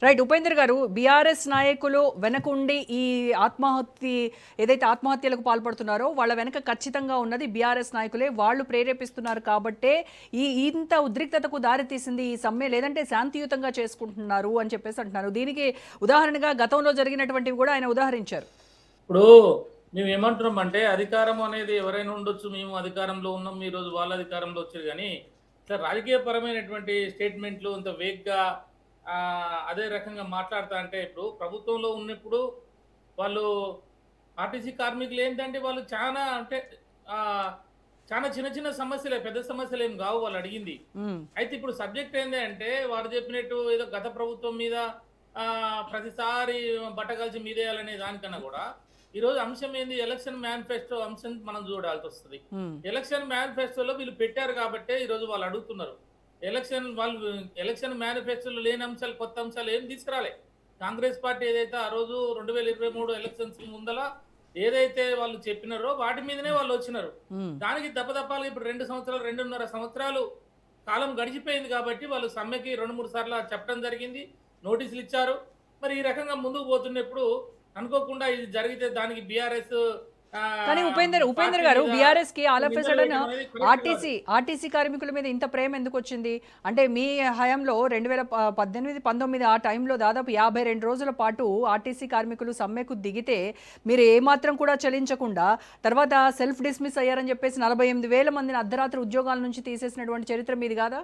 Right. Upender గారు, BRS నాయకులు వెనకుండి ఈ ఆత్మహత్య ఏదైతే ఆత్మహత్యలకు పాల్పడుతున్నారో వాళ్ళ వెనక ఖచ్చితంగా ఉన్నది బీఆర్ఎస్ నాయకులే. వాళ్ళు ప్రేరేపిస్తున్నారు కాబట్టే ఇంత ఉద్రిక్తతకు దారితీసింది ఈ సమ్మె, లేదంటే శాంతియుతంగా చేసుకుంటున్నారు అని చెప్పేసి అంటున్నారు. దీనికి ఉదాహరణగా గతంలో జరిగినటువంటివి కూడా ఆయన ఉదాహరించారు. ఇప్పుడు మేము ఏమంటున్నాం అంటే, అధికారం అనేది ఎవరైనా ఉండొచ్చు. మేము అధికారంలో ఉన్నాం, ఈ రోజు వాళ్ళ అధికారంలో వచ్చారు. కానీ ఇట్లా రాజకీయపరమైనటువంటి స్టేట్మెంట్లు ఇంత వేగ్గా అదే రకంగా మాట్లాడుతా అంటే, ఇప్పుడు ప్రభుత్వంలో ఉన్నప్పుడు వాళ్ళు ఆర్టీసీ కార్మికులు ఏంటంటే వాళ్ళు చాలా అంటే చాలా చిన్న చిన్న సమస్యలే, పెద్ద సమస్యలు ఏం కావు వాళ్ళు అడిగింది. అయితే ఇప్పుడు సబ్జెక్ట్ ఏంటి అంటే, వారు చెప్పినట్టు ఏదో గత ప్రభుత్వం మీద ప్రతిసారి బట్టగలిసి మీదేయాలనే దానికన్నా కూడా ఈరోజు అంశం ఏంది, ఎలక్షన్ మేనిఫెస్టో అంశం మనం చూడాల్సి వస్తుంది. ఎలక్షన్ మేనిఫెస్టోలో వీళ్ళు పెట్టారు కాబట్టే ఈరోజు వాళ్ళు అడుగుతున్నారు. ఎలక్షన్ మేనిఫెస్టోలో లేని అంశాలు, కొత్త అంశాలు ఏం తీసుకురాలే. కాంగ్రెస్ పార్టీ ఏదైతే ఆ రోజు 2023 ఎలక్షన్స్ ముందల ఏదైతే వాళ్ళు చెప్పినారో వాటి మీదనే వాళ్ళు వచ్చినారు. దానికి దప్పదప్పాలు ఇప్పుడు 2 సంవత్సరాలు 2.5 సంవత్సరాలు కాలం గడిచిపోయింది కాబట్టి వాళ్ళు సమ్మెకి 2-3 సార్లు చెప్పడం జరిగింది, నోటీసులు ఇచ్చారు. మరి ఈ రకంగా ముందుకు పోతున్నప్పుడు అనుకోకుండా ఇది జరిగితే దానికి బీఆర్ఎస్ కానీ ఉపేందర్ గారు, బీఆర్ఎస్ కి all of a sudden RTC కార్మికుల మీద ఇంత ప్రేమ ఎందుకు వచ్చింది అంటే, మీ హయాంలో 2018-19 ఆ టైంలో దాదాపు 52 రోజుల పాటు ఆర్టీసీ కార్మికులు సమ్మెకు దిగితే మీరు ఏమాత్రం కూడా చలించకుండా తర్వాత సెల్ఫ్ డిస్మిస్ అయ్యారని చెప్పేసి 48,000 మందిని అర్ధరాత్రి ఉద్యోగాల నుంచి తీసేసినటువంటి చరిత్ర మీది కాదా?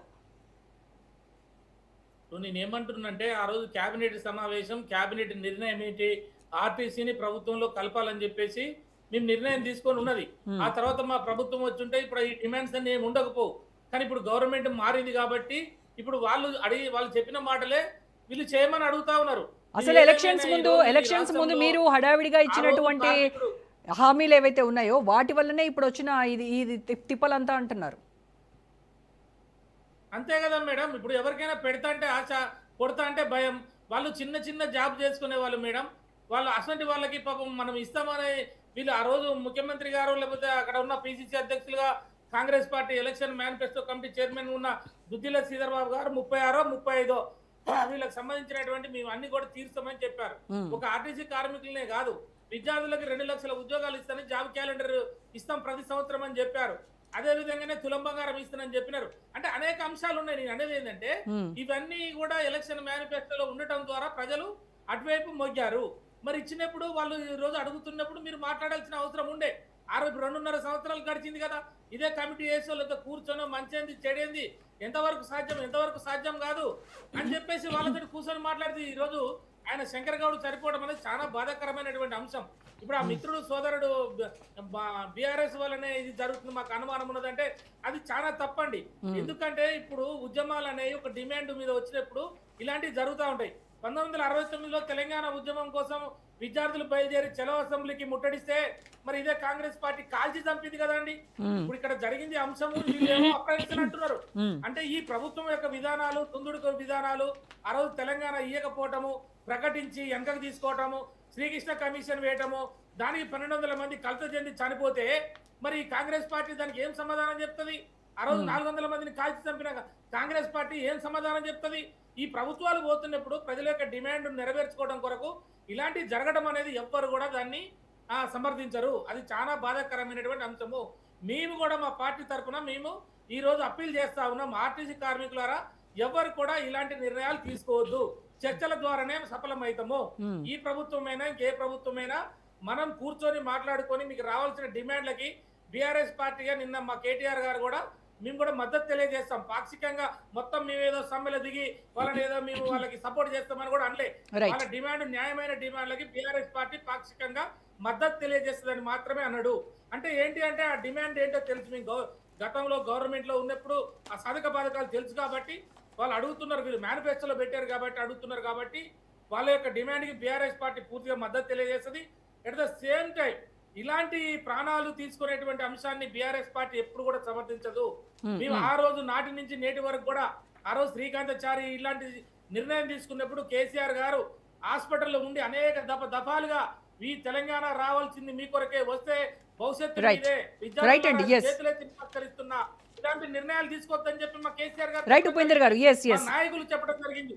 నేను ఏమంటున్నానంటే, ఆ రోజు కేబినెట్ సమావేశం, కేబినెట్ నిర్ణయం ఏంటి, ఆర్టీసీని ప్రభుత్వంలో కలపాలని చెప్పేసి మేము నిర్ణయం తీసుకొని ఉన్నది. ఆ తర్వాత మా ప్రభుత్వం వచ్చుంటే ఇప్పుడు ఈ డిమాండ్స్ అన్ని ఏమి ఉండకపోవు. కానీ ఇప్పుడు గవర్నమెంట్ మారింది కాబట్టి ఇప్పుడు వాళ్ళు చెప్పిన మాటలే వీళ్ళు చేయమని అడుగుతా ఉన్నారు. అసలు ఎలక్షన్స్ ముందు మీరు హడావిడిగా ఇచ్చినటువంటి హామీలు ఏవైతే ఉన్నాయో వాటి వల్లనే ఇప్పుడు వచ్చిన ఇది తిప్పలంతా అంటున్నారు. అంతే కదా మేడం. ఇప్పుడు ఎవరికైనా పెడతా అంటే ఆశ, కొడతా అంటే భయం. వాళ్ళు చిన్న చిన్న జాబ్ చేసుకునే వాళ్ళు మేడం. వాళ్ళు అసంటి వాళ్ళకి పాపం మనం ఇస్తామని వీళ్ళు ఆ రోజు ముఖ్యమంత్రి గారు లేకపోతే అక్కడ ఉన్న పిసిసి అధ్యక్షులుగా Congress party election manifesto committee chairman ఉన్న దుద్దిల శ్రీధర్ బాబు గారు 36-35 వీళ్ళకి సంబంధించినటువంటి మేము అన్ని కూడా తీర్చామని చెప్పారు. ఒక ఆర్టీసీ కార్మికులనే కాదు, విద్యార్థులకు 2 లక్షల ఉద్యోగాలు ఇస్తామని జాబ్ క్యాలెండర్ ఇస్తాం ప్రతి సంవత్సరం అని చెప్పారు. అదే విధంగానే తులం బంగారం ఇస్తానని చెప్పినారు. అంటే అనేక అంశాలు ఉన్నాయి. నేను అనేది ఏంటంటే, ఇవన్నీ కూడా ఎలక్షన్ మేనిఫెస్టోలో ఉండటం ద్వారా ప్రజలు అటువైపు మొగ్గారు. మరి ఇచ్చినప్పుడు వాళ్ళు ఈ రోజు అడుగుతున్నప్పుడు మీరు మాట్లాడాల్సిన అవసరం ఉండే. ఆ రోజు 2.5 సంవత్సరాలు గడిచింది కదా, ఇదే కమిటీ వేసే వాళ్ళతో కూర్చొని మంచేంది చెడేంది ఎంతవరకు సాధ్యం, ఎంతవరకు సాధ్యం కాదు అని చెప్పేసి వాళ్ళతో కూర్చొని మాట్లాడితే ఈ రోజు ఆయన శంకర్ గౌడ్ చనిపోవడం అనేది చాలా బాధాకరమైనటువంటి అంశం. ఇప్పుడు ఆ మిత్రుడు సోదరుడు బీఆర్ఎస్ వల్లనే ఇది జరుగుతుంది మాకు అనుమానం ఉన్నదంటే అది చాలా తప్పండి. ఎందుకంటే ఇప్పుడు ఉద్యమాలు అనేవి ఒక డిమాండ్ మీద వచ్చినప్పుడు ఇలాంటివి జరుగుతూ ఉంటాయి. 1969లో తెలంగాణ ఉద్యమం కోసం విద్యార్థులు బయలుదేరి చలో అసెంబ్లీకి ముట్టడిస్తే మరి ఇదే కాంగ్రెస్ పార్టీ కాల్చి చంపింది కదండి. ఇప్పుడు ఇక్కడ జరిగింది అంశము వీళ్ళేమో అప్రయత్నం అంటున్నారు. అంటే ఈ ప్రభుత్వం యొక్క విధానాలు, తుందుడుకు విధానాలు, ఆ రోజు తెలంగాణ ఇయ్యకపోవటము, ప్రకటించి వెనకకు తీసుకోవటము, శ్రీకృష్ణ కమిషన్ వేయటము, దానికి 1200 మంది కలత చెంది చనిపోతే మరి కాంగ్రెస్ పార్టీ దానికి ఏం సమాధానం చెప్తుంది? ఆ రోజు 400 మందిని కాల్చి చంపిన కాంగ్రెస్ పార్టీ ఏం సమాధానం చెప్తుంది? ఈ ప్రభుత్వాలు పోతున్నప్పుడు ప్రజల యొక్క డిమాండ్ నెరవేర్చుకోవడం కొరకు ఇలాంటివి జరగడం అనేది ఎవ్వరు కూడా దాన్ని సమర్థించరు. అది చాలా బాధాకరమైనటువంటి అంశము. మేము కూడా మా పార్టీ తరఫున మేము ఈ రోజు అప్పీల్ చేస్తా ఉన్నాం, ఆర్టీసీ కార్మికులారా ఎవరు కూడా ఇలాంటి నిర్ణయాలు తీసుకోవద్దు, చర్చల ద్వారానే సఫలమవుతాము. ఈ ప్రభుత్వమైనా ఇంకే ప్రభుత్వమైనా మనం కూర్చొని మాట్లాడుకొని మీకు రావాల్సిన డిమాండ్లకి బీఆర్ఎస్ పార్టీగా నిన్న మా కేటీఆర్ గారు కూడా మేము కూడా మద్దతు తెలియజేస్తాం. పాక్షికంగా మొత్తం మేమేదో సమ్మెలు దిగి వాళ్ళని ఏదో మేము వాళ్ళకి సపోర్ట్ చేస్తామని కూడా అనలే. వాళ్ళ డిమాండ్ న్యాయమైన డిమాండ్లకి బీఆర్ఎస్ పార్టీ పాక్షికంగా మద్దతు తెలియజేస్తుందని మాత్రమే అన్నాడు. అంటే ఏంటి అంటే ఆ డిమాండ్ ఏంటో తెలుసు. మేము గతంలో గవర్నమెంట్ లో ఉన్నప్పుడు ఆ సాధక బాధకాలు తెలుసు కాబట్టి వాళ్ళు అడుగుతున్నారు, వీళ్ళు మేనిఫెస్టోలో పెట్టారు కాబట్టి అడుగుతున్నారు కాబట్టి వాళ్ళ యొక్క డిమాండ్కి బీఆర్ఎస్ పార్టీ పూర్తిగా మద్దతు తెలియజేస్తుంది. ఎట్ ద సేమ్ టైం ఇలాంటి ప్రాణాలు తీసుకునేటువంటి అంశాన్ని బీఆర్ఎస్ పార్టీ ఎప్పుడు కూడా సమర్థించదు. మేము ఆ రోజు నాటి నుంచి నేటి వరకు కూడా ఆ రోజు శ్రీకాంతాచారి ఇలాంటి నిర్ణయం తీసుకున్నప్పుడు కేసీఆర్ గారు హాస్పిటల్లో ఉండి అనేక దఫాలుగా ఈ తెలంగాణ రావాల్సింది మీ కొరకే, వస్తే భవిష్యత్తు విద్యార్థులు చేతులెత్తి నమస్కరిస్తున్నా, ఇలాంటి నిర్ణయాలు తీసుకోవద్దని చెప్పి మా కేసీఆర్ గారు నాయకులు చెప్పడం జరిగింది.